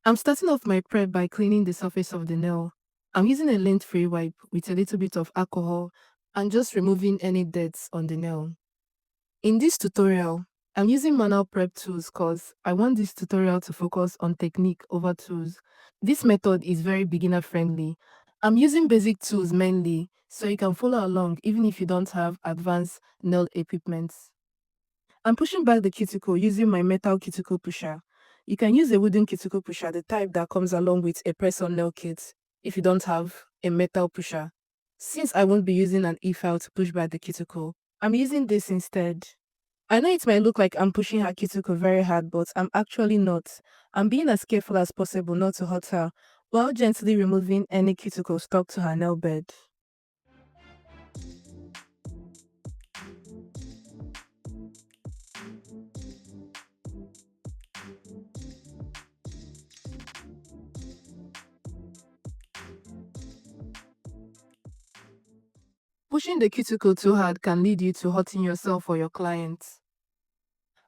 I'm starting off my prep by cleaning the surface of the nail. I'm using a lint-free wipe with a little bit of alcohol and just removing any dirt on the nail. In this tutorial, I'm using manual prep tools because I want this tutorial to focus on technique over tools. This method is very beginner friendly. I'm using basic tools mainly, so you can follow along even if you don't have advanced nail equipment. I'm pushing back the cuticle using my metal cuticle pusher. You can use a wooden cuticle pusher, the type that comes along with a press-on nail kit if you don't have a metal pusher. Since I won't be using an e-file to push back the cuticle, I'm using this instead. I know it might look like I'm pushing her cuticle very hard, but I'm actually not. I'm being as careful as possible not to hurt her, while gently removing any cuticle stuck to her nail bed. Pushing the cuticle too hard can lead you to hurting yourself or your client.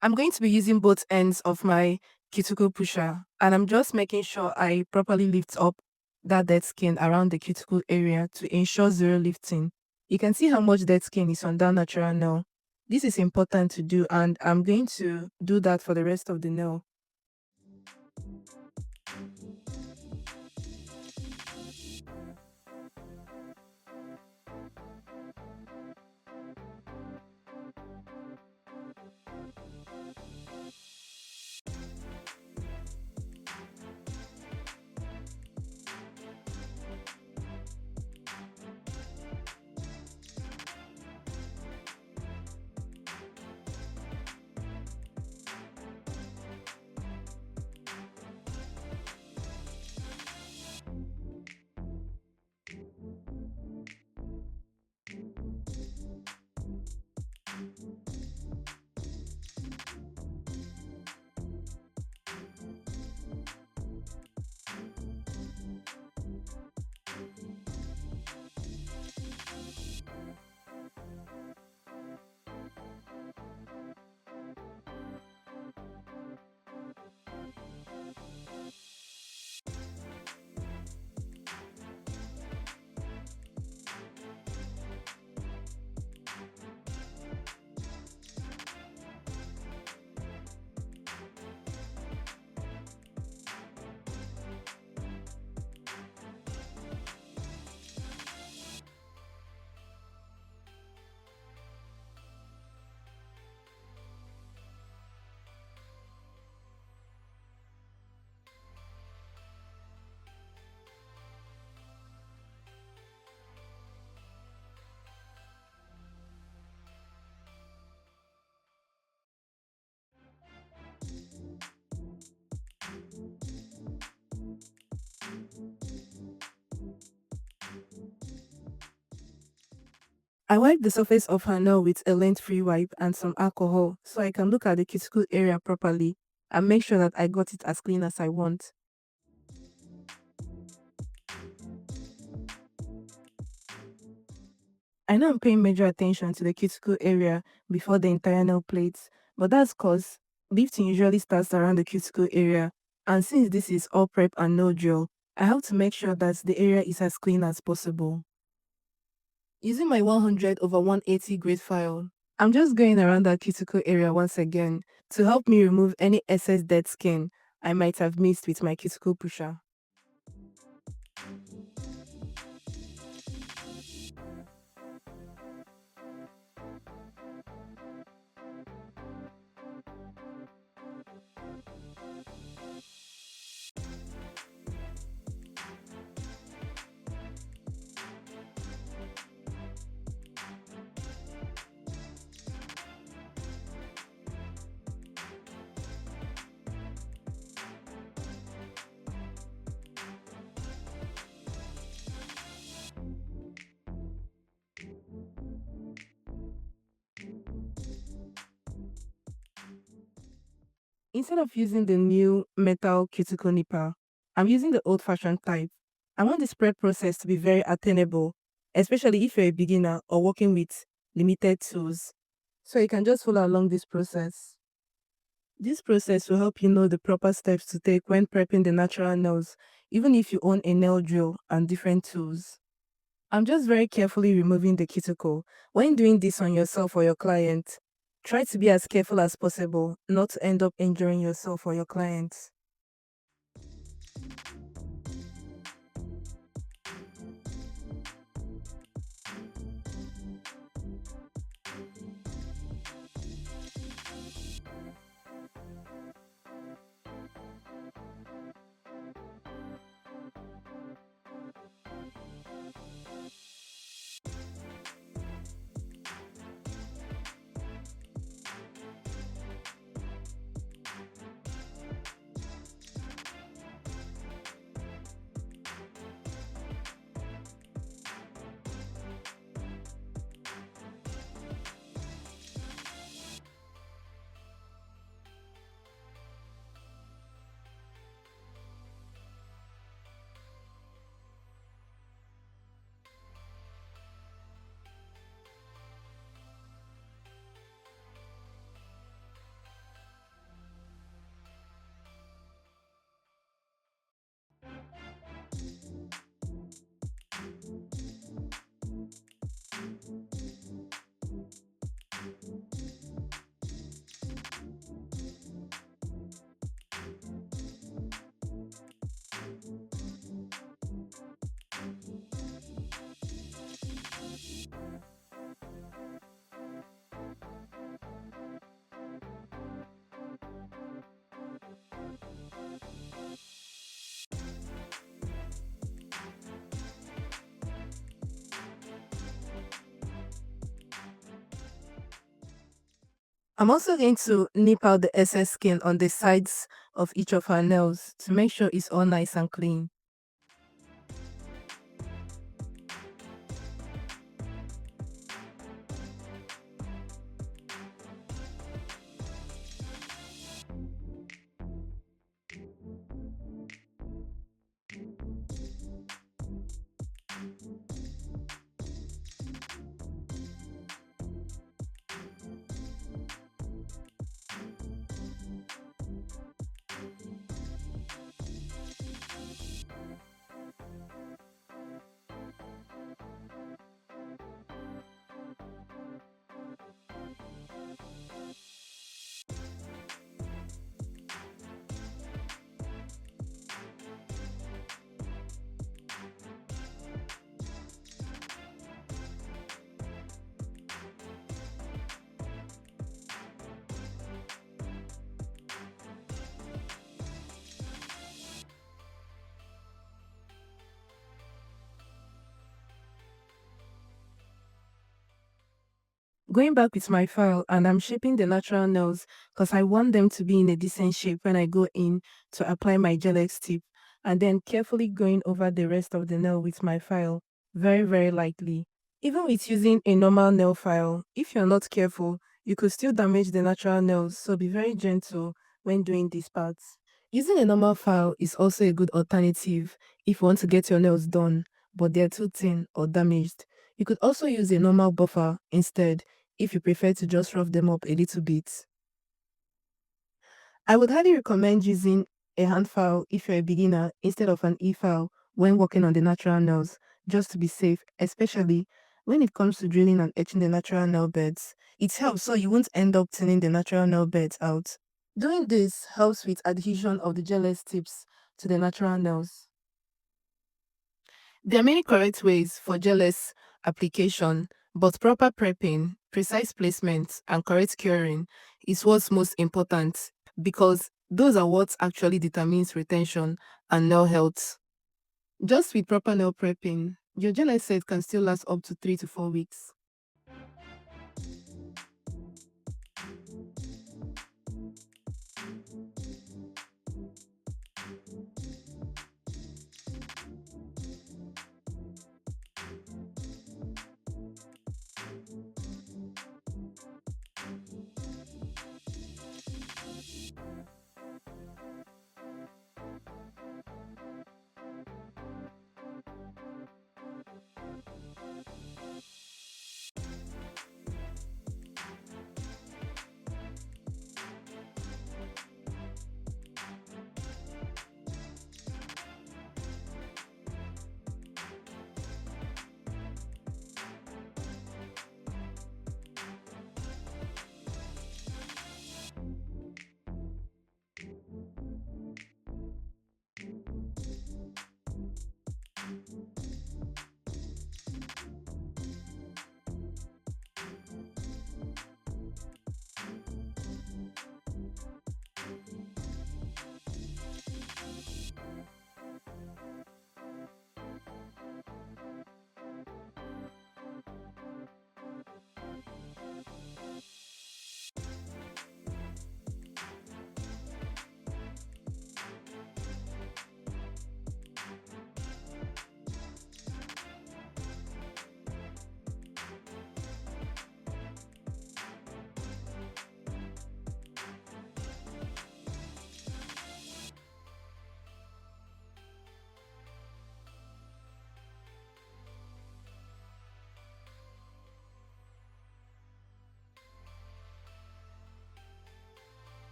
I'm going to be using both ends of my cuticle pusher, and I'm just making sure I properly lift up that dead skin around the cuticle area to ensure zero lifting. You can see how much dead skin is on that natural nail. This is important to do, and I'm going to do that for the rest of the nail. I wipe the surface of her nail with a lint-free wipe and some alcohol so I can look at the cuticle area properly and make sure that I got it as clean as I want. I know I'm paying major attention to the cuticle area before the entire nail plate, but that's cause lifting usually starts around the cuticle area, and since this is all prep and no drill, I have to make sure that the area is as clean as possible. Using my 100 over 180 grade file, I'm just going around that cuticle area once again to help me remove any excess dead skin I might have missed with my cuticle pusher. Instead of using the new metal cuticle nipper, I'm using the old-fashioned type. I want the spread process to be very attainable, especially if you're a beginner or working with limited tools. So you can just follow along this process. This process will help you know the proper steps to take when prepping the natural nails, even if you own a nail drill and different tools. I'm just very carefully removing the cuticle. When doing this on yourself or your client, try to be as careful as possible not to end up injuring yourself or your clients. I'm also going to nip out the excess skin on the sides of each of our nails to make sure it's all nice and clean. Going back with my file, and I'm shaping the natural nails because I want them to be in a decent shape when I go in to apply my gel X tip, and then carefully going over the rest of the nail with my file, very very lightly. Even with using a normal nail file, if you're not careful, you could still damage the natural nails, so be very gentle when doing these parts. Using a normal file is also a good alternative if you want to get your nails done, but they're too thin or damaged. You could also use a normal buffer instead if you prefer to just rough them up a little bit. I would highly recommend using a hand file if you're a beginner instead of an e-file when working on the natural nails, just to be safe, especially when it comes to drilling and etching the natural nail beds. It helps so you won't end up thinning the natural nail beds out. Doing this helps with adhesion of the gel X tips to the natural nails. There are many correct ways for gel-less application, but proper prepping, precise placement, and correct curing is what's most important because those are what actually determines retention and nail health. Just with proper nail prepping, your gel-less set can still last up to 3 to 4 weeks.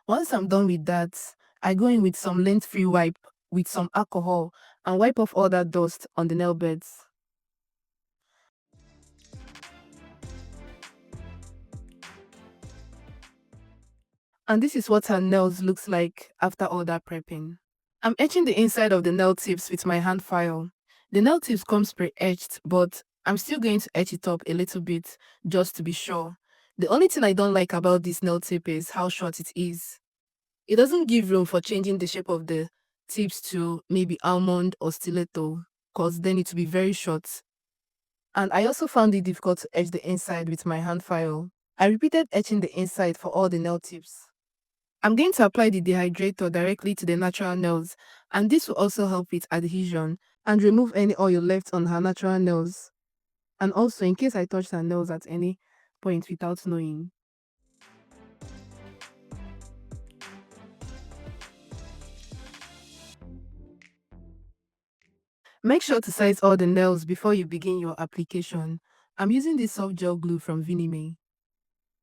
Once I'm done with that, I go in with some lint-free wipe with some alcohol and wipe off all that dust on the nail beds. And this is what her nails looks like after all that prepping. I'm etching the inside of the nail tips with my hand file. The nail tips comes pre-etched, but I'm still going to etch it up a little bit just to be sure. The only thing I don't like about this nail tip is how short it is. It doesn't give room for changing the shape of the tips to maybe almond or stiletto, because then it will be very short. And I also found it difficult to etch the inside with my hand file. I repeated etching the inside for all the nail tips. I'm going to apply the dehydrator directly to the natural nails, and this will also help with adhesion and remove any oil left on her natural nails. And also, in case I touched her nails at any point without knowing. Make sure to size all the nails before you begin your application. I'm using this soft gel glue from Vinime.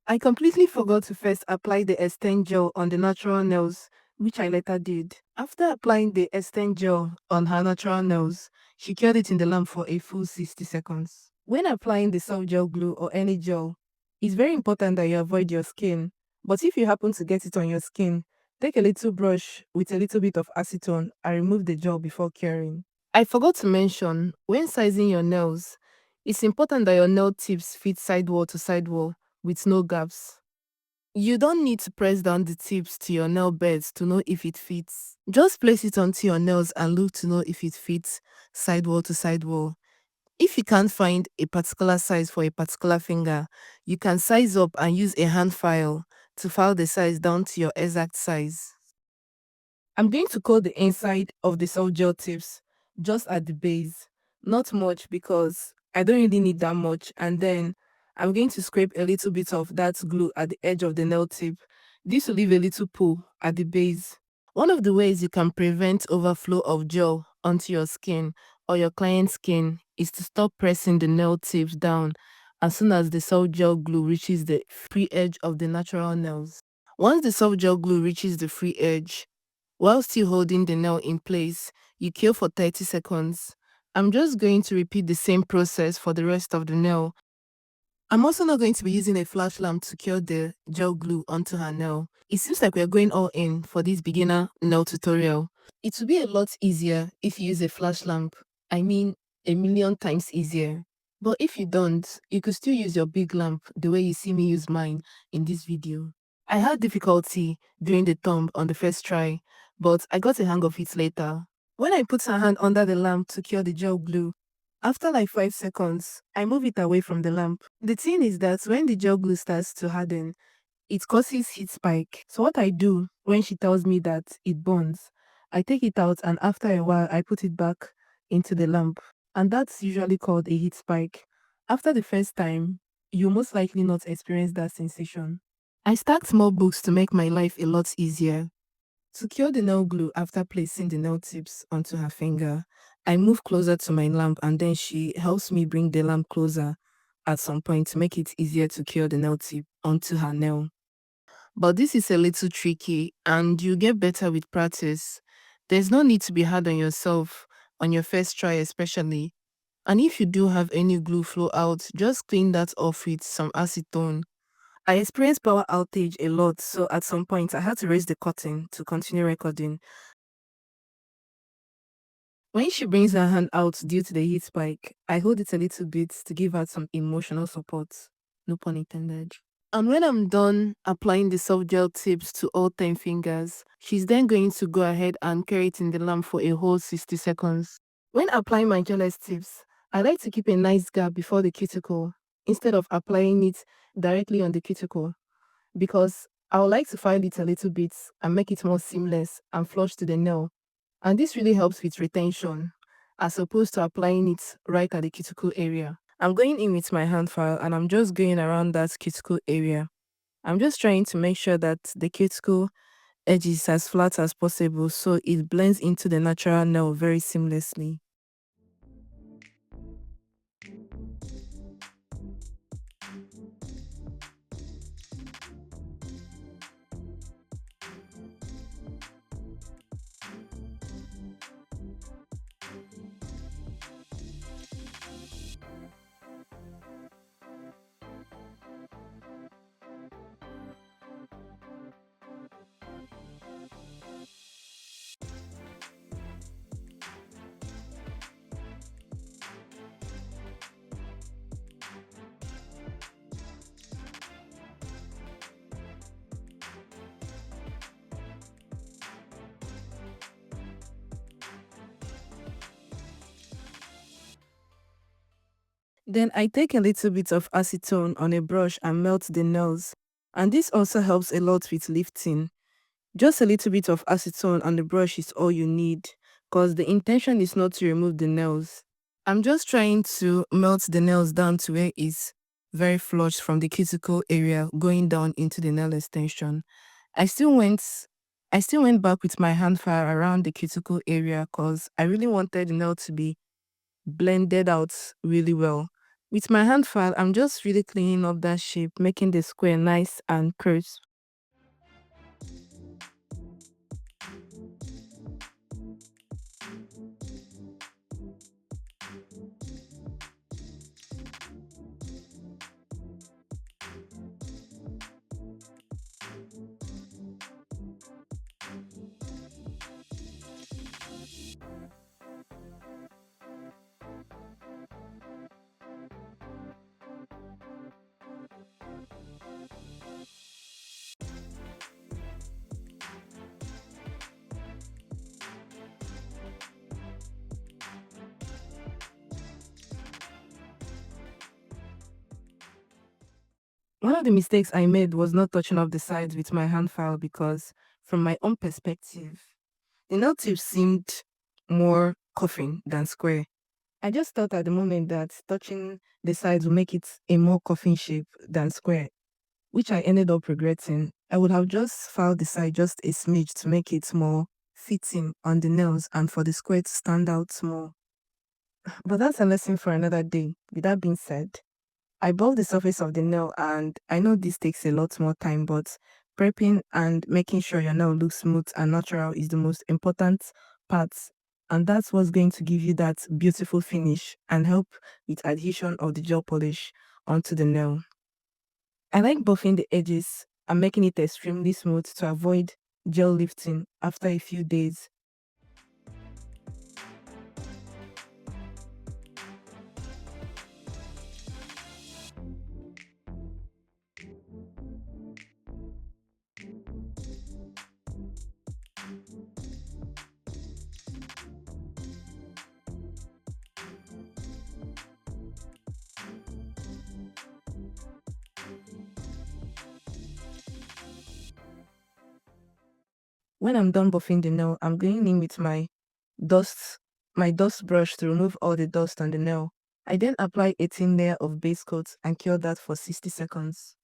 I completely forgot to first apply the Extend gel on the natural nails, which I later did. After applying the Extend gel on her natural nails, she cured it in the lamp for a full 60 seconds. When applying the soft gel glue or any gel, it's very important that you avoid your skin. But if you happen to get it on your skin, take a little brush with a little bit of acetone and remove the gel before curing. I forgot to mention, when sizing your nails, it's important that your nail tips fit sidewall to sidewall with no gaps. You don't need to press down the tips to your nail beds to know if it fits. Just place it onto your nails and look to know if it fits sidewall to sidewall. If you can't find a particular size for a particular finger, you can size up and use a hand file to file the size down to your exact size. I'm going to coat the inside of the soft gel tips just at the base, not much because I don't really need that much, and then I'm going to scrape a little bit of that glue at the edge of the nail tip. This will leave a little pool at the base. One of the ways you can prevent overflow of gel onto your skin or your client's skin is to stop pressing the nail tips down as soon as the soft gel glue reaches the free edge of the natural nails. Once the soft gel glue reaches the free edge, while still holding the nail in place, you cure for 30 seconds. I'm just going to repeat the same process for the rest of the nail. I'm also not going to be using a flash lamp to cure the gel glue onto her nail. It seems like we're going all in for this beginner nail tutorial. It would be a lot easier if you use a flash lamp. I mean, a million times easier. But if you don't, you could still use your big lamp the way you see me use mine in this video. I had difficulty doing the thumb on the first try, but I got a hang of it later. When I put her hand under the lamp to cure the gel glue, after like 5 seconds, I move it away from the lamp. The thing is that when the gel glue starts to harden, it causes heat spike. So what I do when she tells me that it burns, I take it out and after a while I put it back into the lamp. And that's usually called a heat spike. After the first time, you most likely not experience that sensation. I stacked more books to make my life a lot easier. To cure the nail glue after placing the nail tips onto her finger, I move closer to my lamp and then she helps me bring the lamp closer at some point to make it easier to cure the nail tip onto her nail. But this is a little tricky and you get better with practice. There's no need to be hard on yourself on your first try especially. And if you do have any glue flow out, just clean that off with some acetone. I experienced power outage a lot, so at some point I had to raise the curtain to continue recording. When she brings her hand out due to the heat spike, I hold it a little bit to give her some emotional support. No pun intended. And when I'm done applying the soft gel tips to all 10 fingers, she's then going to go ahead and carry it in the lamp for a whole 60 seconds. When applying my gel tips, I like to keep a nice gap before the cuticle instead of applying it directly on the cuticle because I would like to file it a little bit and make it more seamless and flush to the nail. And this really helps with retention as opposed to applying it right at the cuticle area. I'm going in with my hand file and I'm just going around that cuticle area. I'm just trying to make sure that the cuticle edge is as flat as possible so it blends into the natural nail very seamlessly. Then I take a little bit of acetone on a brush and melt the nails. And this also helps a lot with lifting. Just a little bit of acetone on the brush is all you need, because the intention is not to remove the nails. I'm just trying to melt the nails down to where it's very flush from the cuticle area going down into the nail extension. I still went I still went back with my hand file around the cuticle area because I really wanted the nail to be blended out really well. With my hand file, I'm just really cleaning up that shape, making the square nice and crisp. One of the mistakes I made was not touching up the sides with my hand file because, from my own perspective, the nail tips seemed more coffin than square. I just thought at the moment that touching the sides would make it a more coffin shape than square, which I ended up regretting. I would have just filed the side just a smidge to make it more fitting on the nails and for the square to stand out more. But that's a lesson for another day. With that being said, I built the surface of the nail, and I know this takes a lot more time, but prepping and making sure your nail looks smooth and natural is the most important part. And that's what's going to give you that beautiful finish and help with adhesion of the gel polish onto the nail. I like buffing the edges and making it extremely smooth to avoid gel lifting after a few days. When I'm done buffing the nail, I'm going in with dust my dust brush to remove all the dust on the nail. I then apply a thin layer of base coat and cure that for 60 seconds.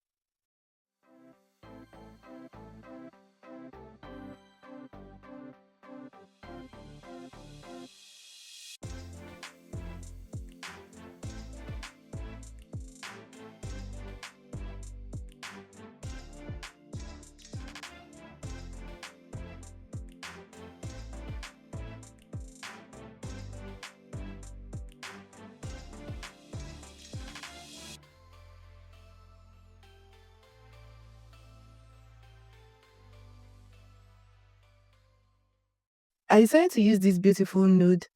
I decided to use this beautiful nude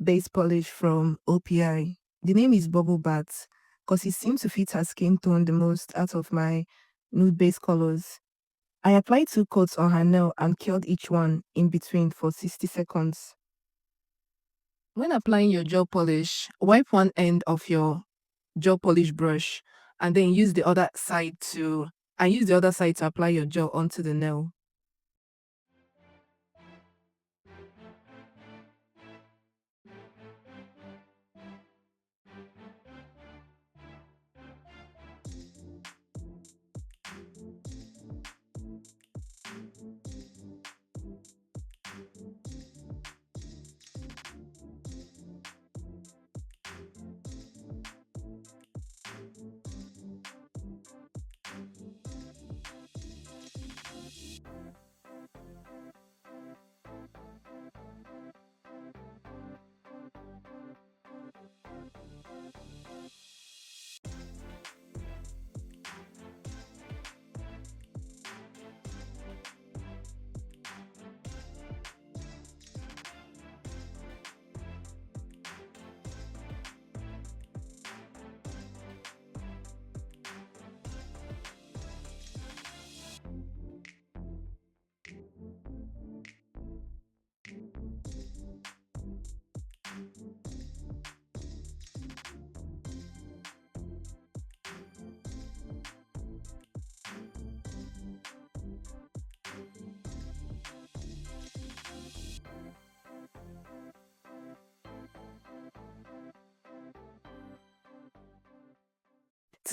base polish from OPI. The name is Bubble Bath because it seems to fit her skin tone the most out of my nude base colors. I applied 2 coats on her nail and cured each one in between for 60 seconds. When applying your gel polish, wipe one end of your gel polish brush and then use the other side to apply your gel onto the nail.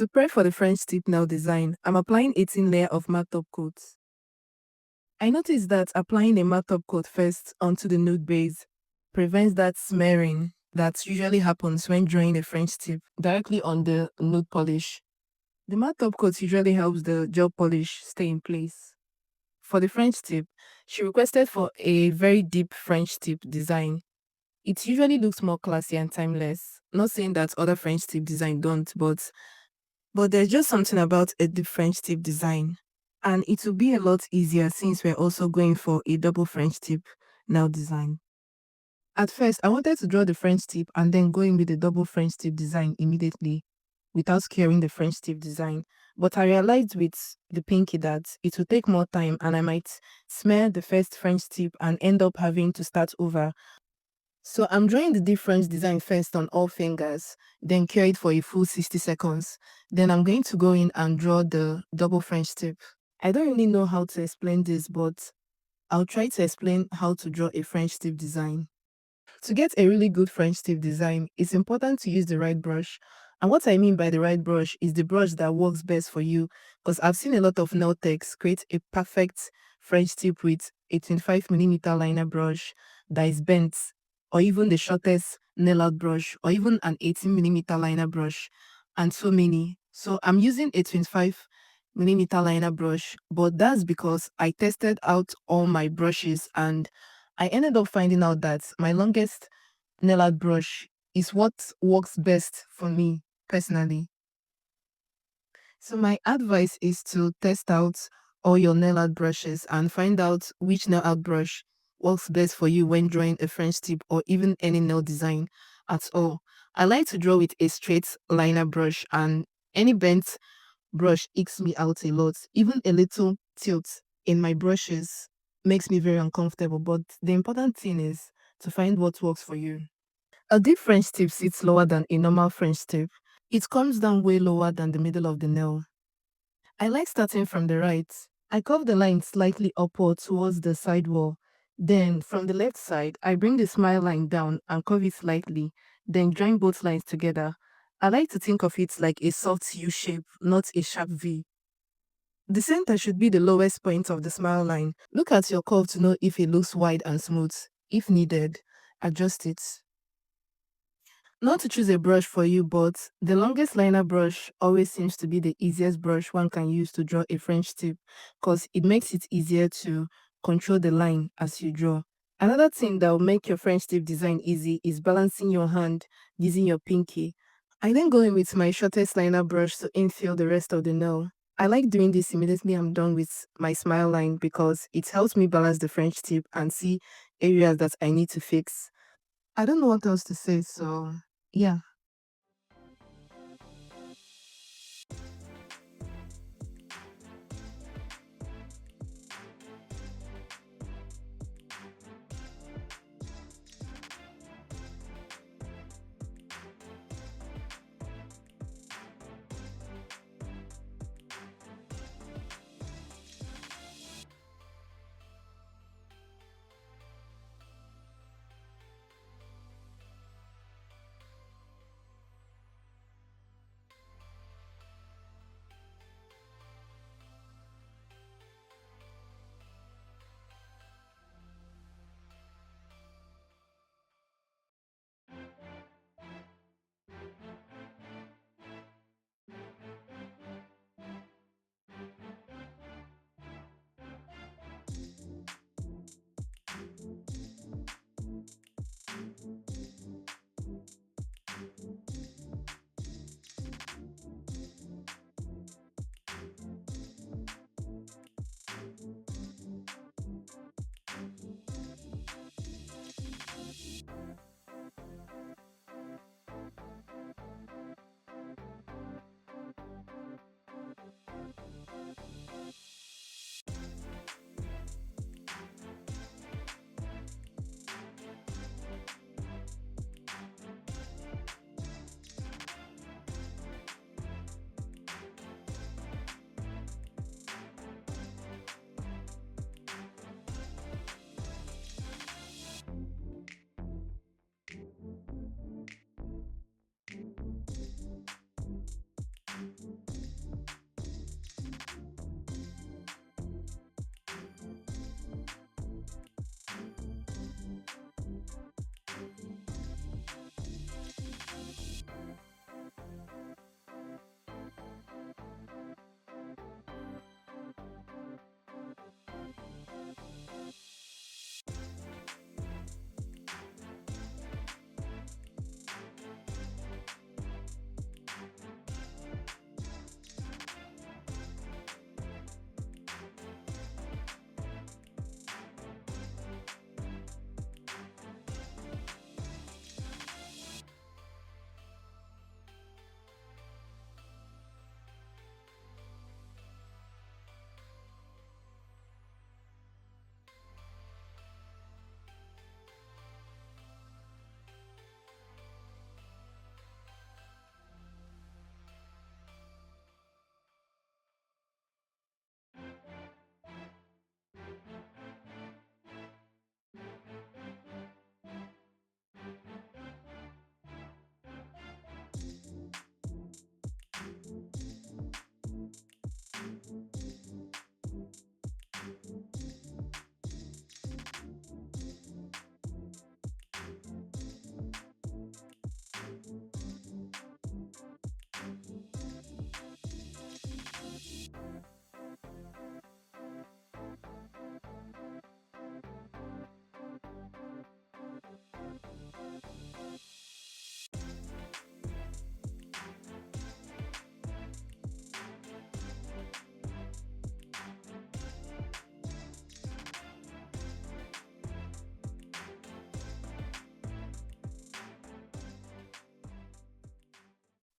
To prep for the French tip nail design, I'm applying 18 layer of matte top coat. I noticed that applying a matte top coat first onto the nude base prevents that smearing that usually happens when drawing a French tip directly on the nude polish. The matte top coat usually helps the gel polish stay in place. For the French tip, she requested for a very deep French tip design. It usually looks more classy and timeless. Not saying that other French tip design don't, but there's just something about a deep French tip design. And it will be a lot easier since we're also going for a double French tip nail design. At first, I wanted to draw the French tip and then go in with the double French tip design immediately without scaring the French tip design. But I realized with the pinky that it will take more time and I might smear the first French tip and end up having to start over. So I'm drawing the deep French design first on all fingers, then cure it for a full 60 seconds. Then I'm going to go in and draw the double French tip. I don't really know how to explain this, but I'll try to explain how to draw a French tip design. To get a really good French tip design, it's important to use the right brush. And what I mean by the right brush is the brush that works best for you. Because I've seen a lot of nail techs create a perfect French tip with a 25mm liner brush that is bent, or even the shortest nail art brush, or even an 18mm liner brush, and so many. So I'm using a 25mm liner brush, but that's because I tested out all my brushes and I ended up finding out that my longest nail art brush is what works best for me personally. So my advice is to test out all your nail art brushes and find out which nail art brush works best for you when drawing a French tip or even any nail design at all. I like to draw with a straight liner brush, and any bent brush icks me out a lot. Even a little tilt in my brushes makes me very uncomfortable, but the important thing is to find what works for you. A deep French tip sits lower than a normal French tip. It comes down way lower than the middle of the nail. I like starting from the right. I curve the line slightly upward towards the side wall. Then, from the left side, I bring the smile line down and curve it slightly, then join both lines together. I like to think of it like a soft U shape, not a sharp V. The center should be the lowest point of the smile line. Look at your curve to know if it looks wide and smooth. If needed, adjust it. Not to choose a brush for you, but the longest liner brush always seems to be the easiest brush one can use to draw a French tip because it makes it easier to control the line as you draw. Another thing that will make your French tip design easy is balancing your hand using your pinky. I then go in with my shortest liner brush to infill the rest of the nail. I like doing this immediately I'm done with my smile line because it helps me balance the French tip and see areas that I need to fix. I don't know what else to say, so yeah.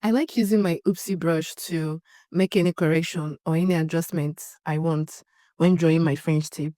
I like using my oopsie brush to make any correction or any adjustments I want when drawing my French tip.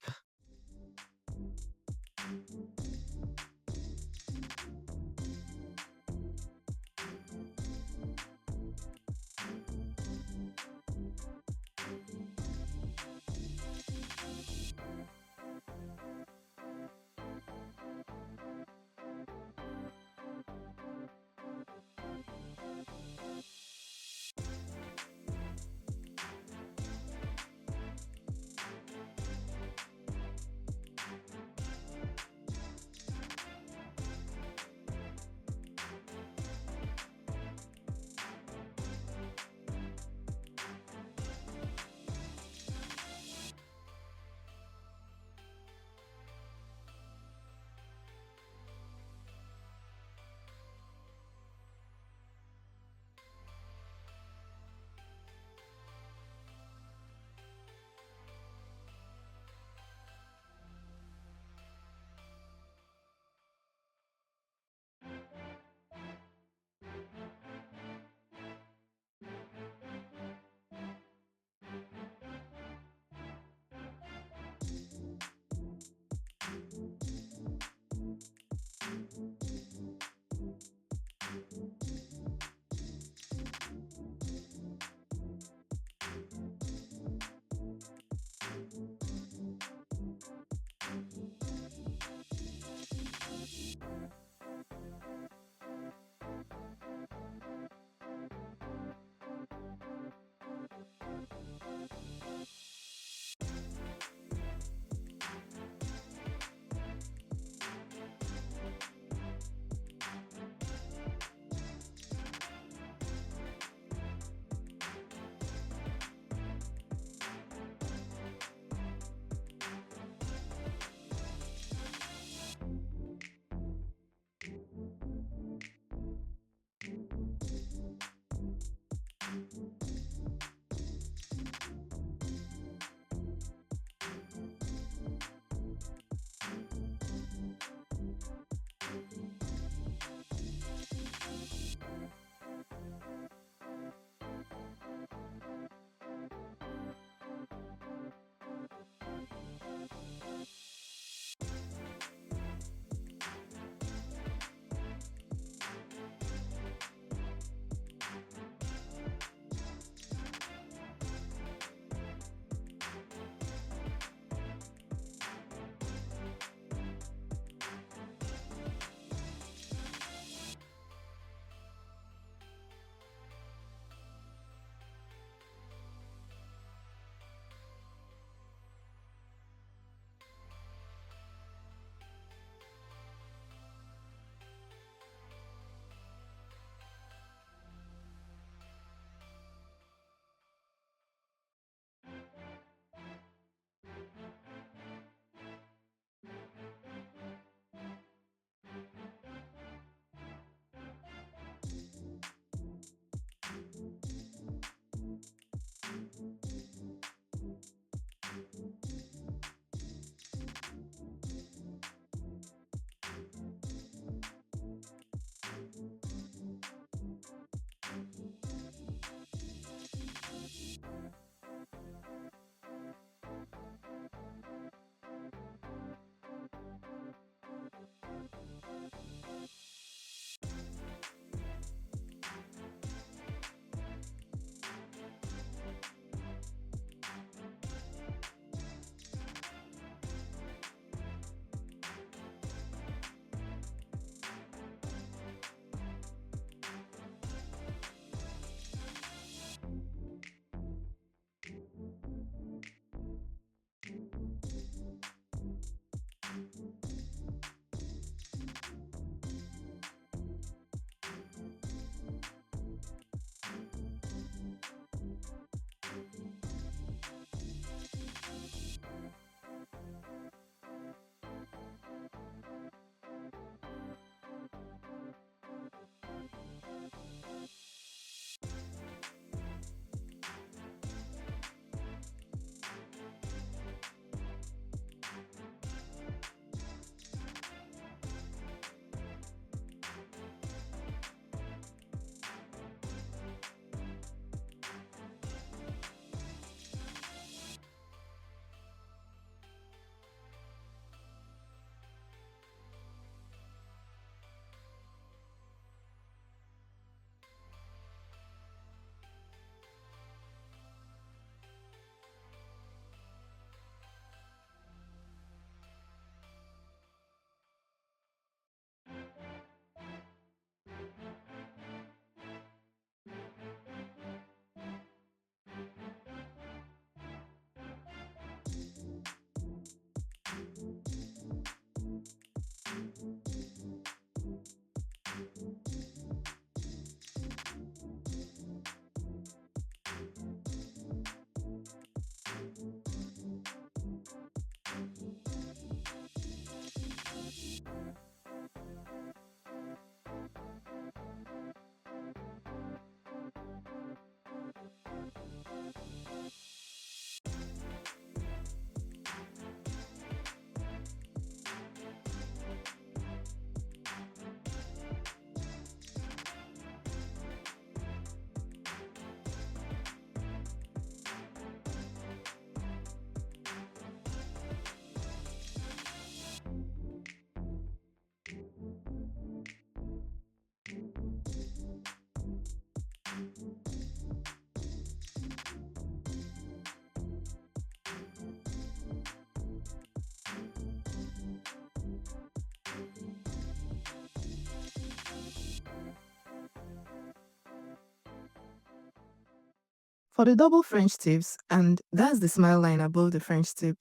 For the double French tips, and that's the smile line above the French tip,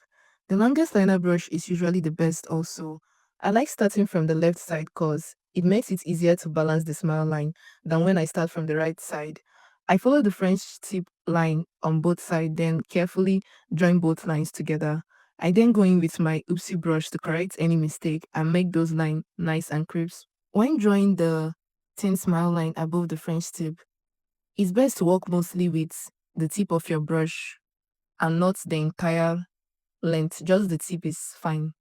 the longest liner brush is usually the best also. I like starting from the left side because it makes it easier to balance the smile line than when I start from the right side. I follow the French tip line on both sides, then carefully join both lines together. I then go in with my oopsie brush to correct any mistake and make those lines nice and crisp. When drawing the thin smile line above the French tip, it's best to work mostly with the tip of your brush and not the entire length, just the tip is fine.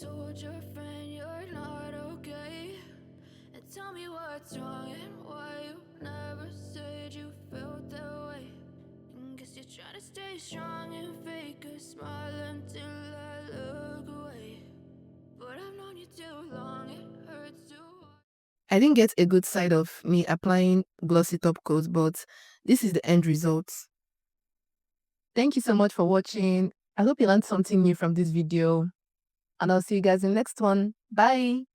told your friend you're not okay, and tell me what's wrong and why you never said you felt that way. Guess you're trying to stay strong and fake a smile until I look away. But I've known you too long, it hurts to watch. I didn't get a good side of me applying glossy top coat, but this is the end result. Thank you so much for watching. I hope you learned something new from this video, and I'll see you guys in the next one. Bye.